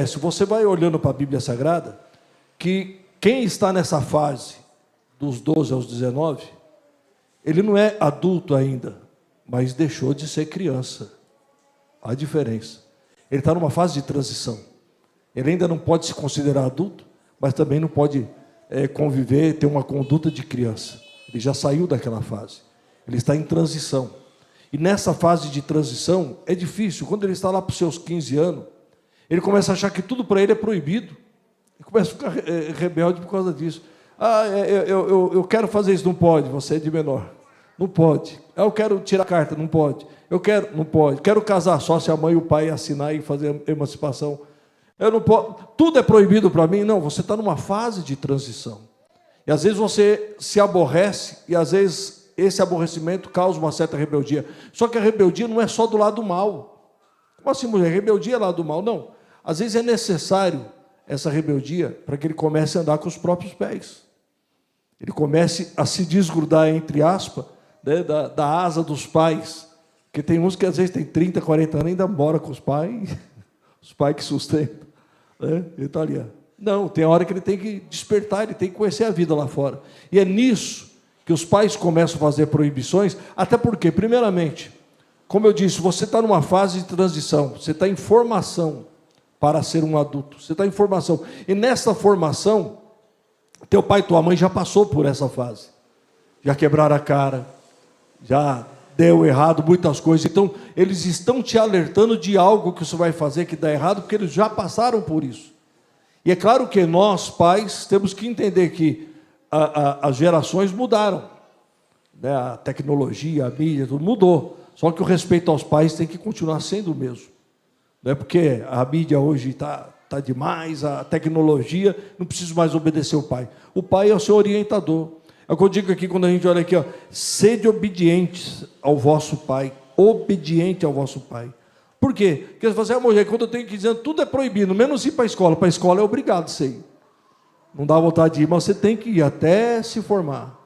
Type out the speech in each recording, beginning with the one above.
Se você vai olhando para a Bíblia Sagrada, que quem está nessa fase dos 12 aos 19, ele não é adulto ainda, mas deixou de ser criança. Há diferença. Ele está numa fase de transição. Ele ainda não pode se considerar adulto, mas também não pode conviver, ter uma conduta de criança. Ele já saiu daquela fase. Ele está em transição. E nessa fase de transição é difícil. Quando ele está lá para os seus 15 anos, ele começa a achar que tudo para ele é proibido. Ele começa a ficar rebelde por causa disso. Eu quero fazer isso, não pode, você é de menor. Não pode. Eu quero tirar a carta, não pode. Não pode. Quero casar só se a mãe e o pai assinar e fazer a emancipação. Eu não posso. Tudo é proibido para mim. Não, você está numa fase de transição. E às vezes você se aborrece, e às vezes esse aborrecimento causa uma certa rebeldia. Só que a rebeldia não é só do lado mal. Como assim, mulher? Rebeldia é lado mal? Não. Às vezes é necessário essa rebeldia para que ele comece a andar com os próprios pés. Ele comece a se desgrudar, entre aspas, né, da asa dos pais. Porque tem uns que às vezes tem 30, 40 anos e ainda mora com os pais que sustentam. Né? Ele está ali. Não, tem hora que ele tem que despertar, ele tem que conhecer a vida lá fora. E é nisso que os pais começam a fazer proibições, até porque, primeiramente, como eu disse, você está numa fase de transição, você está em formação para ser um adulto, você está em formação. E nessa formação, teu pai e tua mãe já passou por essa fase. Já quebraram a cara, já deu errado muitas coisas. Então, eles estão te alertando de algo que você vai fazer que dá errado, porque eles já passaram por isso. E é claro que nós, pais, temos que entender que as gerações mudaram. Né? A tecnologia, a mídia, tudo mudou. Só que o respeito aos pais tem que continuar sendo o mesmo. Não é porque a mídia hoje está demais, a tecnologia, não preciso mais obedecer o pai. O pai é o seu orientador. É o que eu digo aqui, quando a gente olha aqui, ó, sede obedientes ao vosso pai, obediente ao vosso pai. Por quê? Porque você fala assim, mulher, quando eu tenho que dizer, tudo é proibido, menos ir para a escola é obrigado a ir. Não dá vontade de ir, mas você tem que ir até se formar.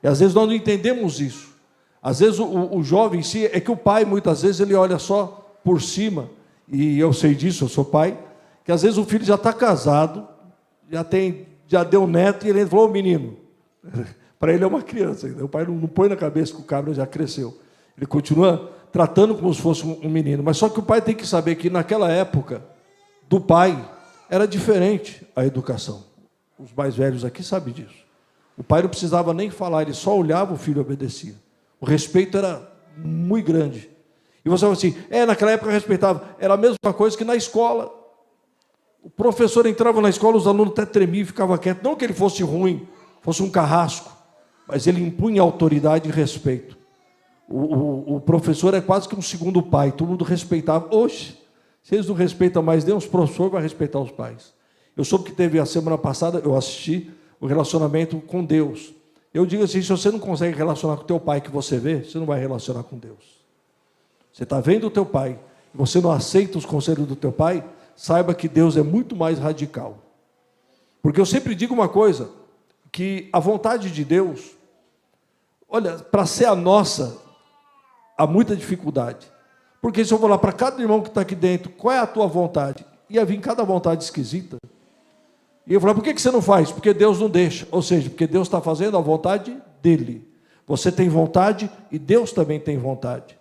E às vezes nós não entendemos isso. Às vezes o jovem em si, é que o pai, muitas vezes, ele olha só por cima, e eu sei disso, eu sou pai, que às vezes o filho já está casado, já deu neto, e ele falou, menino, para ele é uma criança, o pai não põe na cabeça que o cabra já cresceu. Ele continua tratando como se fosse um menino. Mas só que o pai tem que saber que naquela época, do pai, era diferente a educação. Os mais velhos aqui sabem disso. O pai não precisava nem falar, ele só olhava, o filho obedecia. O respeito era muito grande. E você fala assim, naquela época eu respeitava. Era a mesma coisa que na escola. O professor entrava na escola, os alunos até tremiam e ficavam quietos. Não que ele fosse ruim, fosse um carrasco, mas ele impunha autoridade e respeito. O professor é quase que um segundo pai, todo mundo respeitava. Oxe, se eles não respeitam mais nem os professores, vai respeitar os pais. Eu soube que teve a semana passada, eu assisti o relacionamento com Deus. Eu digo assim, se você não consegue relacionar com o teu pai que você vê, você não vai relacionar com Deus. Você está vendo o teu pai, e você não aceita os conselhos do teu pai, saiba que Deus é muito mais radical. Porque eu sempre digo uma coisa, que a vontade de Deus, olha, para ser a nossa, há muita dificuldade. Porque se eu vou lá para cada irmão que está aqui dentro, qual é a tua vontade? Ia vir cada vontade esquisita. E eu falei, por que você não faz? Porque Deus não deixa. Ou seja, porque Deus está fazendo a vontade dele. Você tem vontade e Deus também tem vontade.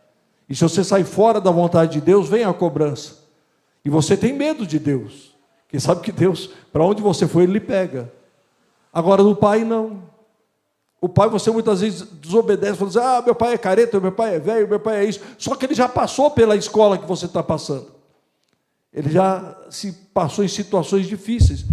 E se você sai fora da vontade de Deus, vem a cobrança. E você tem medo de Deus. Porque sabe que Deus, para onde você for, Ele lhe pega. Agora, do pai, não. O pai, você muitas vezes desobedece, fala assim, meu pai é careta, meu pai é velho, meu pai é isso. Só que ele já passou pela escola que você está passando. Ele já se passou em situações difíceis.